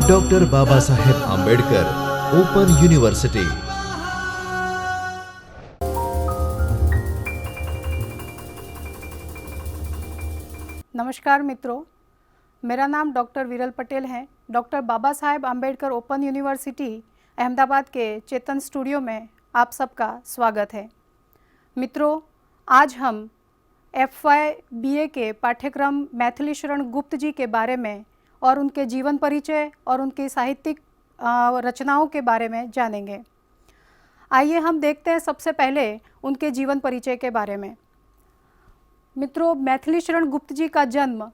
Doctor Baba Saheb Ambedkar open university. नमस्कार मित्रों, मेरा नाम डॉक्टर विरल पटेल है। Doctor Baba Saheb Ambedkar open university Ahmedabad के चेतन स्टूडियो में आप सबका स्वागत है। मित्रों, आज हम FY BA के पाठ्यक्रम मैथिली शरण गुप्त जी के बारे में और उनके जीवन परिचय और उनकी साहित्यिक रचनाओं के बारे में जानेंगे। आइए हम देखते हैं सबसे पहले उनके जीवन परिचय के बारे में। मित्रों, मैथिली शरण गुप्त जी का जन्म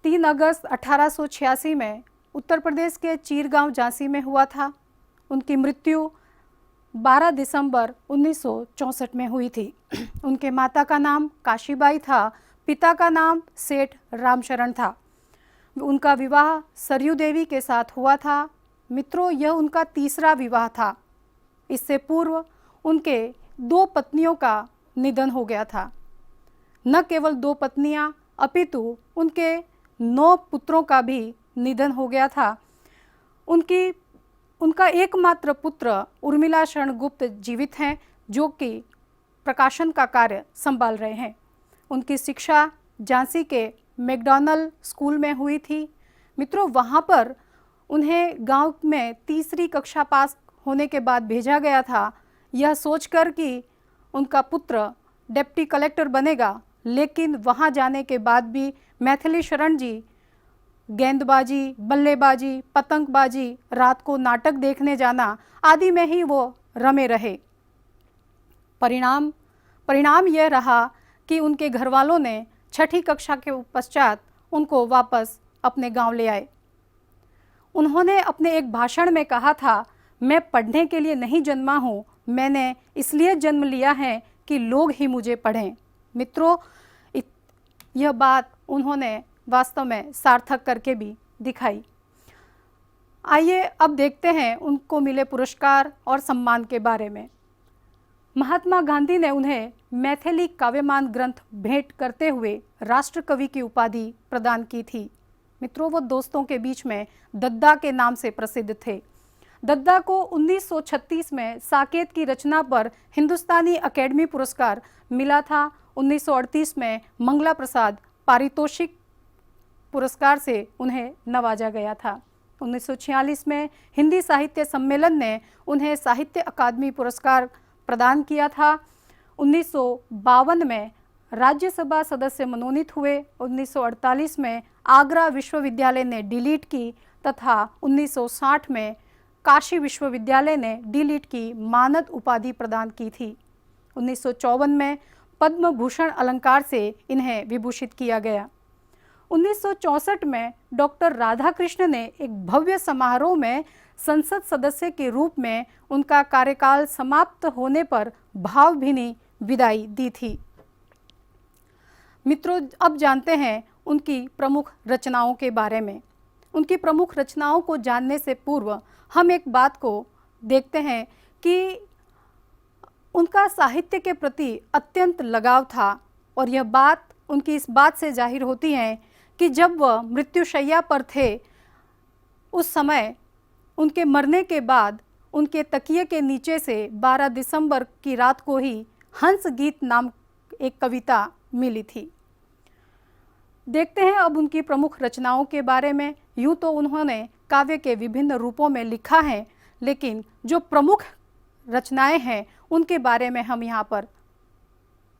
3 अगस्त 1886 में उत्तर प्रदेश के चीरगांव झांसी में हुआ था। उनकी मृत्यु 12 दिसंबर 1964 में हुई थी। उनके माता का नाम काशीबाई था, पिता का नाम सेठ रामशरण था। उनका विवाह सरयू देवी के साथ हुआ था। मित्रों, यह उनका तीसरा विवाह था। इससे पूर्व उनके 2 पत्नियों का निधन हो गया था। न केवल 2 पत्नियां अपितु उनके 9 पुत्रों का भी निधन हो गया था। उनका एकमात्र पुत्र उर्मिला शरण गुप्त जीवित हैं, जो कि प्रकाशन का कार्य संभाल रहे हैं। उनकी शिक्षा झांसी के मैकडॉनल्ड स्कूल में हुई थी। मित्रों, वहाँ पर उन्हें गांव में तीसरी कक्षा पास होने के बाद भेजा गया था, यह सोचकर कि उनका पुत्र डिप्टी कलेक्टर बनेगा। लेकिन वहाँ जाने के बाद भी मैथिली शरण जी गेंदबाजी, बल्लेबाजी, पतंगबाजी, रात को नाटक देखने जाना आदि में ही वो रमे रहे। परिणाम यह रहा कि उनके घर वालों ने 6ठी कक्षा के पश्चात उनको वापस अपने गांव ले आए। उन्होंने अपने एक भाषण में कहा था, मैं पढ़ने के लिए नहीं जन्मा हूँ, मैंने इसलिए जन्म लिया है कि लोग ही मुझे पढ़ें। मित्रों, यह बात उन्होंने वास्तव में सार्थक करके भी दिखाई। आइए अब देखते हैं उनको मिले पुरस्कार और सम्मान के बारे में। महात्मा गांधी ने उन्हें मैथिली काव्यमान ग्रंथ भेंट करते हुए राष्ट्र कवि की उपाधि प्रदान की थी। मित्रों, वो दोस्तों के बीच में दद्दा के नाम से प्रसिद्ध थे। दद्दा को 1936 में साकेत की रचना पर हिंदुस्तानी अकेडमी पुरस्कार मिला था। 1938 में मंगला प्रसाद पारितोषिक पुरस्कार से उन्हें नवाजा गया था। 1946 में हिंदी साहित्य सम्मेलन ने उन्हें साहित्य अकादमी पुरस्कार प्रदान किया था। 1952 में राज्यसभा सदस्य मनोनीत हुए। 1948 में आगरा विश्वविद्यालय ने डीलिट की तथा 1960 में काशी विश्वविद्यालय ने डीलिट की मानद उपाधि प्रदान की थी। 1954 में पद्म भूषण अलंकार से इन्हें विभूषित किया गया। 1964 में डॉक्टर राधाकृष्ण ने एक भव्य समारोह में संसद सदस्य के रूप में उनका कार्यकाल समाप्त होने पर भावभीनी विदाई दी थी। मित्रों, अब जानते हैं उनकी प्रमुख रचनाओं के बारे में। उनकी प्रमुख रचनाओं को जानने से पूर्व हम एक बात को देखते हैं कि उनका साहित्य के प्रति अत्यंत लगाव था और यह बात उनकी इस बात से जाहिर होती है कि जब वह मृत्युशैया पर थे, उस समय उनके मरने के बाद उनके तकिए के नीचे से 12 दिसंबर की रात को ही हंस गीत नाम एक कविता मिली थी। देखते हैं अब उनकी प्रमुख रचनाओं के बारे में। यूँ तो उन्होंने काव्य के विभिन्न रूपों में लिखा है, लेकिन जो प्रमुख रचनाएं हैं उनके बारे में हम यहाँ पर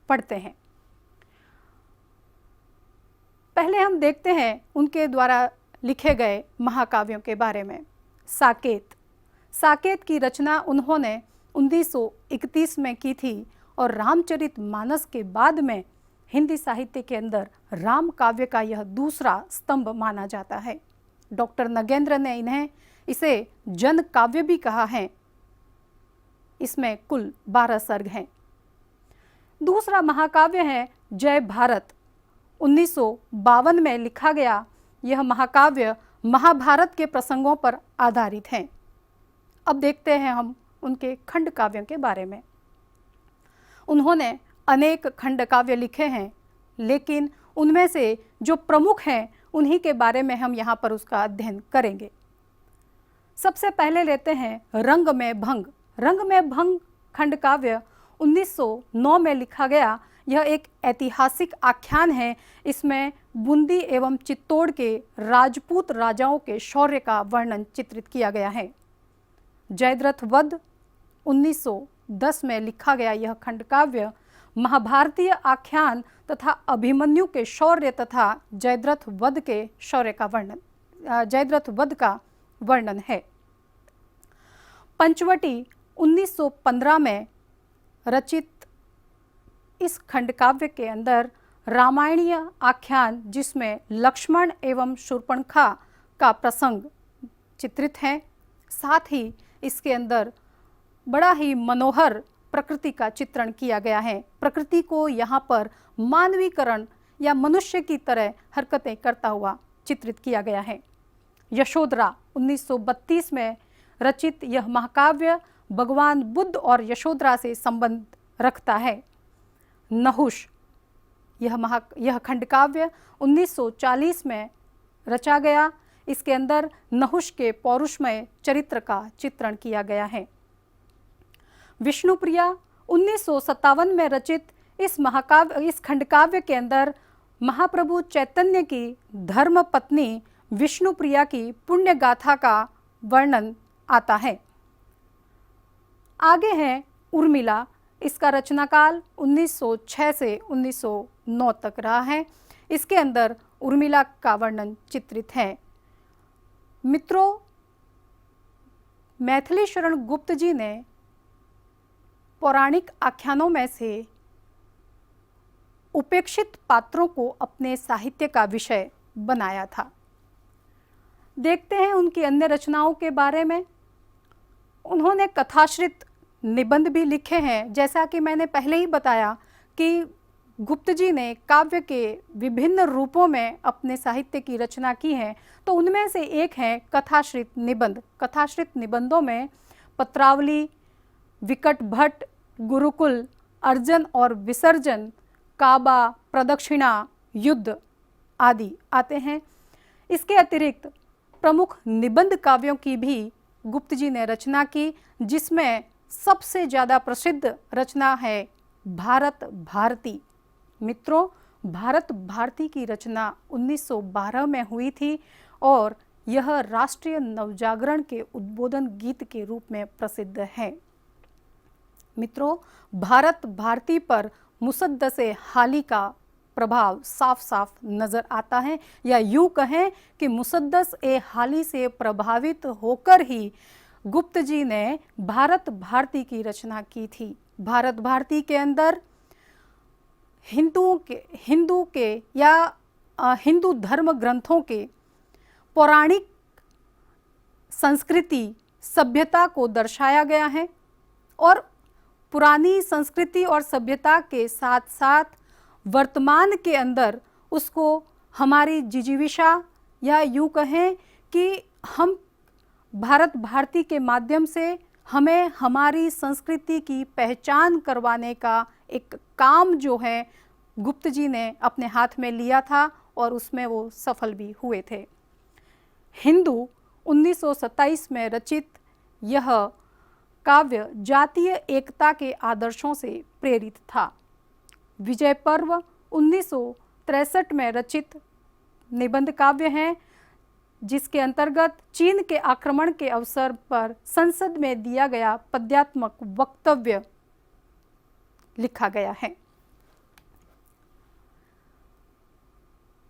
पढ़ते हैं। पहले हम देखते हैं उनके द्वारा लिखे गए महाकाव्यों के बारे में। साकेत की रचना उन्होंने 1931 में की थी और रामचरितमानस के बाद में हिंदी साहित्य के अंदर राम काव्य का यह दूसरा स्तंभ माना जाता है। डॉक्टर नगेंद्र ने इसे जन काव्य भी कहा है। इसमें कुल 12 सर्ग हैं। दूसरा महाकाव्य है जय भारत। 1952 में लिखा गया यह महाकाव्य महाभारत के प्रसंगों पर आधारित है। अब देखते हैं हम उनके खंड काव्यों के बारे में। उन्होंने अनेक खंड काव्य लिखे हैं, लेकिन उनमें से जो प्रमुख हैं उन्हीं के बारे में हम यहाँ पर उसका अध्ययन करेंगे। सबसे पहले लेते हैं रंग में भंग। रंग में भंग खंड काव्य 1909 में लिखा गया। यह एक ऐतिहासिक आख्यान है। इसमें बूंदी एवं चित्तौड़ के राजपूत राजाओं के शौर्य का वर्णन चित्रित किया गया है। जयद्रथ वध 1910 में लिखा गया यह खंड काव्य महाभारतीय आख्यान तथा अभिमन्यु के शौर्य तथा जयद्रथ वध का वर्णन है। पंचवटी 1915 में रचित इस खंड काव्य के अंदर रामायणीय आख्यान, जिसमें लक्ष्मण एवं शूर्पणखा का प्रसंग चित्रित है, साथ ही इसके अंदर बड़ा ही मनोहर प्रकृति का चित्रण किया गया है। प्रकृति को यहाँ पर मानवीकरण या मनुष्य की तरह हरकतें करता हुआ चित्रित किया गया है। यशोधरा 1932 में रचित यह महाकाव्य भगवान बुद्ध और यशोधरा से संबंध रखता है। नहुष यह खंड काव्य 1940 में रचा गया। इसके अंदर नहुष के पौरुषमय चरित्र का चित्रण किया गया है। विष्णुप्रिया 1957 में रचित इस खंड काव्य के अंदर महाप्रभु चैतन्य की धर्म पत्नी विष्णुप्रिया की पुण्य गाथा का वर्णन आता है। आगे है उर्मिला। इसका रचनाकाल 1906 से 1909 तक रहा है। इसके अंदर उर्मिला का वर्णन चित्रित है। मित्रों, मैथिली शरण गुप्त जी ने पौराणिक आख्यानों में से उपेक्षित पात्रों को अपने साहित्य का विषय बनाया था। देखते हैं उनकी अन्य रचनाओं के बारे में। उन्होंने कथाश्रित निबंध भी लिखे हैं। जैसा कि मैंने पहले ही बताया कि गुप्त जी ने काव्य के विभिन्न रूपों में अपने साहित्य की रचना की है, तो उनमें से एक है कथाश्रित निबंध। कथाश्रित निबंधों में पत्रावली, विकट भट्ट, गुरुकुल, अर्जन और विसर्जन, काबा, प्रदक्षिणा, युद्ध आदि आते हैं। इसके अतिरिक्त प्रमुख निबंध काव्यों की भी गुप्त जी ने रचना की, जिसमें सबसे ज़्यादा प्रसिद्ध रचना है भारत भारती। मित्रों, भारत भारती की रचना 1912 में हुई थी और यह राष्ट्रीय नवजागरण के उद्बोधन गीत के रूप में प्रसिद्ध है। मित्रों, भारत भारती पर मुसद्दसे हाली का प्रभाव साफ साफ नज़र आता है, या यूँ कहें कि मुसद्दस ए हाली से प्रभावित होकर ही गुप्त जी ने भारत भारती की रचना की थी। भारत भारती के अंदर हिंदू धर्म ग्रंथों के पौराणिक संस्कृति सभ्यता को दर्शाया गया है और पुरानी संस्कृति और सभ्यता के साथ साथ वर्तमान के अंदर उसको हमारी जिजीविषा, या यूँ कहें कि हम भारत भारती के माध्यम से हमें हमारी संस्कृति की पहचान करवाने का एक काम जो है गुप्त जी ने अपने हाथ में लिया था और उसमें वो सफल भी हुए थे। हिंदू 1927 में रचित यह काव्य जातीय एकता के आदर्शों से प्रेरित था। विजय पर्व 1963 में रचित निबंध काव्य है, जिसके अंतर्गत चीन के आक्रमण के अवसर पर संसद में दिया गया पद्यात्मक वक्तव्य लिखा गया है।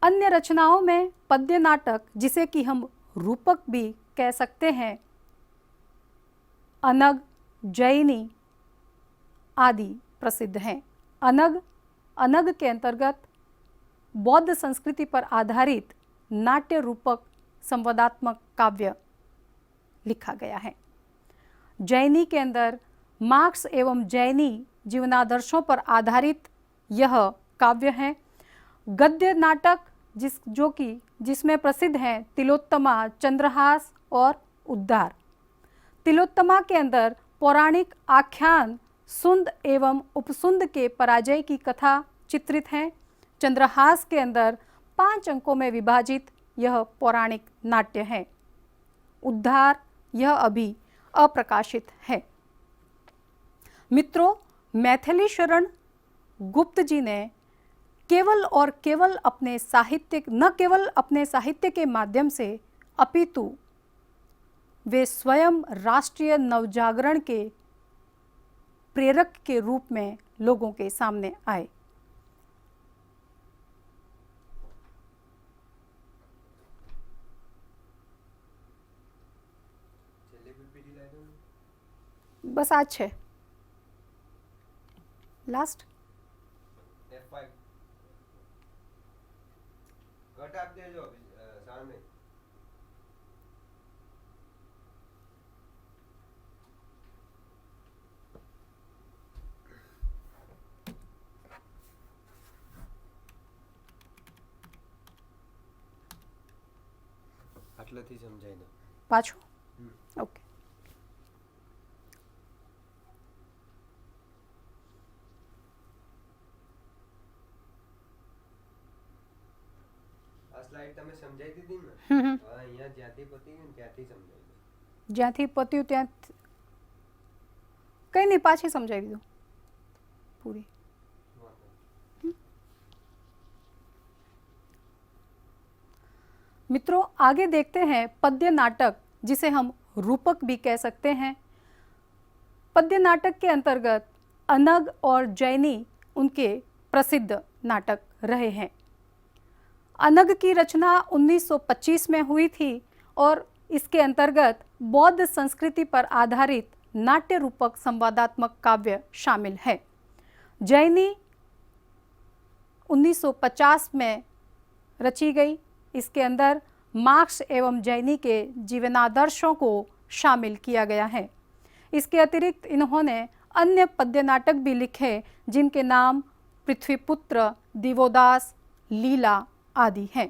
अन्य रचनाओं में पद्य नाटक, जिसे कि हम रूपक भी कह सकते हैं, अनग, जैनी आदि प्रसिद्ध हैं। अनग के अंतर्गत बौद्ध संस्कृति पर आधारित नाट्य रूपक संवादात्मक काव्य लिखा गया है। जैनी के अंदर मार्क्स एवं जैनी जीवनादर्शों पर आधारित यह काव्य है। गद्य नाटक जिसमें प्रसिद्ध हैं तिलोत्तमा, चंद्रहास और उद्धार। तिलोत्तमा के अंदर पौराणिक आख्यान सुंद एवं उपसुंद के पराजय की कथा चित्रित है। चंद्रहास के अंदर 5 अंकों में विभाजित यह पौराणिक नाट्य है। उद्धार यह अभी अप्रकाशित है। मित्रों, मैथिली शरण गुप्त जी ने केवल और केवल न केवल अपने साहित्य के माध्यम से, अपितु वे स्वयं राष्ट्रीय नवजागरण के प्रेरक के रूप में लोगों के सामने आए। बस आज है लास्ट। F5 कट आप दे जो सामने। આટલાથી સમજાય ને પાછું ઓકે। આ સ્લાઇડ તમે સમજાઈ દીધી ને? હા, અહીંયા જ્યાંથી પતી ગયું ને ત્યાંથી સમજાઈ દો। જ્યાંથી પત્યું ત્યાં કંઈ નહીં, પાછી સમજાવી દો પૂરી। मित्रों, आगे देखते हैं पद्य नाटक, जिसे हम रूपक भी कह सकते हैं। पद्य नाटक के अंतर्गत अनग और जैनी उनके प्रसिद्ध नाटक रहे हैं। अनग की रचना 1925 में हुई थी और इसके अंतर्गत बौद्ध संस्कृति पर आधारित नाट्य रूपक संवादात्मक काव्य शामिल है। जैनी 1950 में रची गई। इसके अंदर मार्क्स एवं जैनी के जीवनादर्शों को शामिल किया गया है। इसके अतिरिक्त इन्होंने अन्य पद्य नाटक भी लिखे, जिनके नाम पृथ्वीपुत्र, दिवोदास, लीला आदि हैं।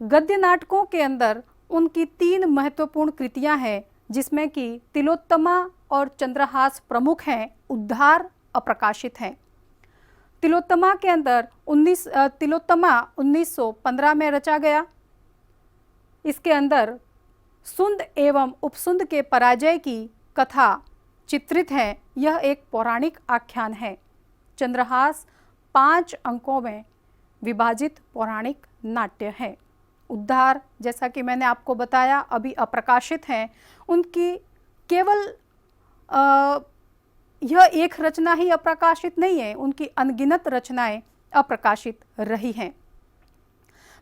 गद्य नाटकों के अंदर उनकी 3 महत्वपूर्ण कृतियां हैं, जिसमें कि तिलोत्तमा और चंद्रहास प्रमुख हैं। उद्धार अप्रकाशित हैं। तिलोत्तमा के अंदर तिलोत्तमा 1915 में रचा गया। इसके अंदर सुंद एवं उपसुंद के पराजय की कथा चित्रित है। यह एक पौराणिक आख्यान है। चंद्रहास 5 अंकों में विभाजित पौराणिक नाट्य है। उद्धार, जैसा कि मैंने आपको बताया, अभी अप्रकाशित हैं। उनकी केवल यह एक रचना ही अप्रकाशित नहीं है, उनकी अनगिनत रचनाएं अप्रकाशित रही हैं।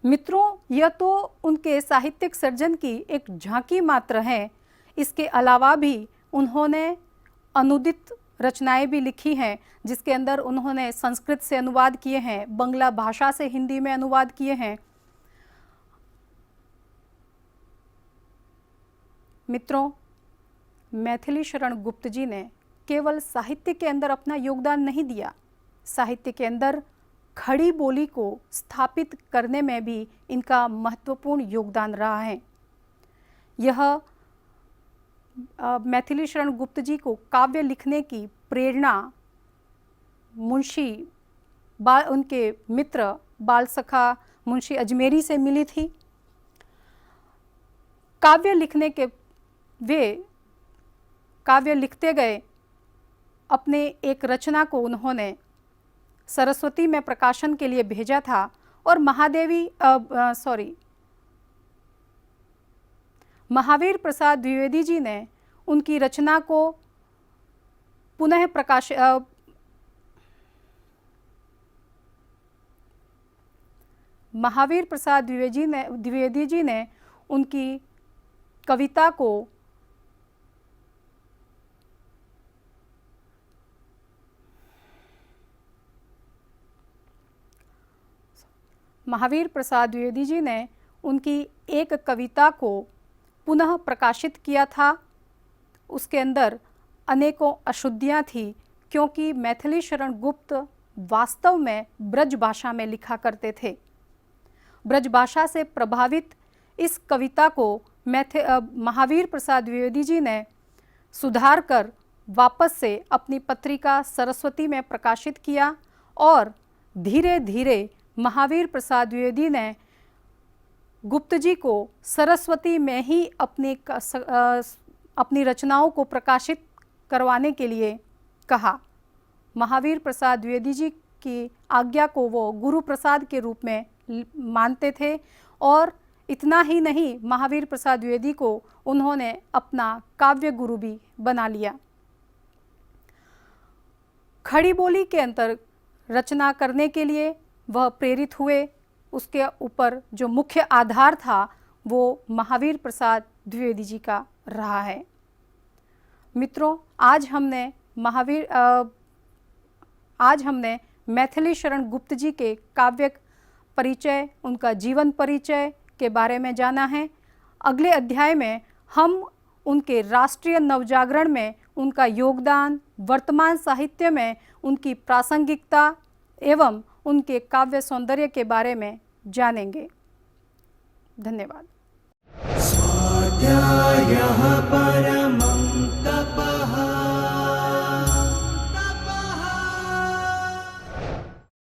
मित्रों, यह तो उनके साहित्यिक सर्जन की एक झांकी मात्र है। इसके अलावा भी उन्होंने अनुदित रचनाएं भी लिखी हैं, जिसके अंदर उन्होंने संस्कृत से अनुवाद किए हैं, बंगला भाषा से हिंदी में अनुवाद किए हैं। मित्रों, मैथिली शरण गुप्त जी ने केवल साहित्य के अंदर अपना योगदान नहीं दिया, साहित्य के अंदर खड़ी बोली को स्थापित करने में भी इनका महत्वपूर्ण योगदान रहा है। यह मैथिली शरण गुप्त जी को काव्य लिखने की प्रेरणा उनके मित्र बालसखा मुंशी अजमेरी से मिली थी। काव्य लिखते गए। अपने एक रचना को उन्होंने सरस्वती में प्रकाशन के लिए भेजा था और महावीर प्रसाद द्विवेदी जी ने उनकी रचना को पुनः महावीर प्रसाद द्विवेदी जी ने उनकी कविता को महावीर प्रसाद द्विवेदी जी ने उनकी एक कविता को पुनः प्रकाशित किया था। उसके अंदर अनेकों अशुद्धियाँ थी, क्योंकि मैथिली शरण गुप्त वास्तव में ब्रज भाषा में लिखा करते थे। ब्रज भाषा से प्रभावित इस कविता को महावीर प्रसाद द्विवेदी जी ने सुधार कर वापस से अपनी पत्रिका सरस्वती में प्रकाशित किया और धीरे धीरे महावीर प्रसाद द्विवेदी ने गुप्त जी को सरस्वती में ही अपनी रचनाओं को प्रकाशित करवाने के लिए कहा। महावीर प्रसाद द्विवेदी जी की आज्ञा को वो गुरु प्रसाद के रूप में मानते थे और इतना ही नहीं, महावीर प्रसाद द्विवेदी को उन्होंने अपना काव्य गुरु भी बना लिया। खड़ी बोली के अंतर रचना करने के लिए वह प्रेरित हुए। उसके ऊपर जो मुख्य आधार था वो महावीर प्रसाद द्विवेदी जी का रहा है। मित्रों, आज हमने मैथिली शरण गुप्त जी के काव्य परिचय, उनका जीवन परिचय के बारे में जाना है। अगले अध्याय में हम उनके राष्ट्रीय नवजागरण में उनका योगदान, वर्तमान साहित्य में उनकी प्रासंगिकता एवं उनके काव्य सौंदर्य के बारे में जानेंगे। धन्यवाद। स्वाध्यायः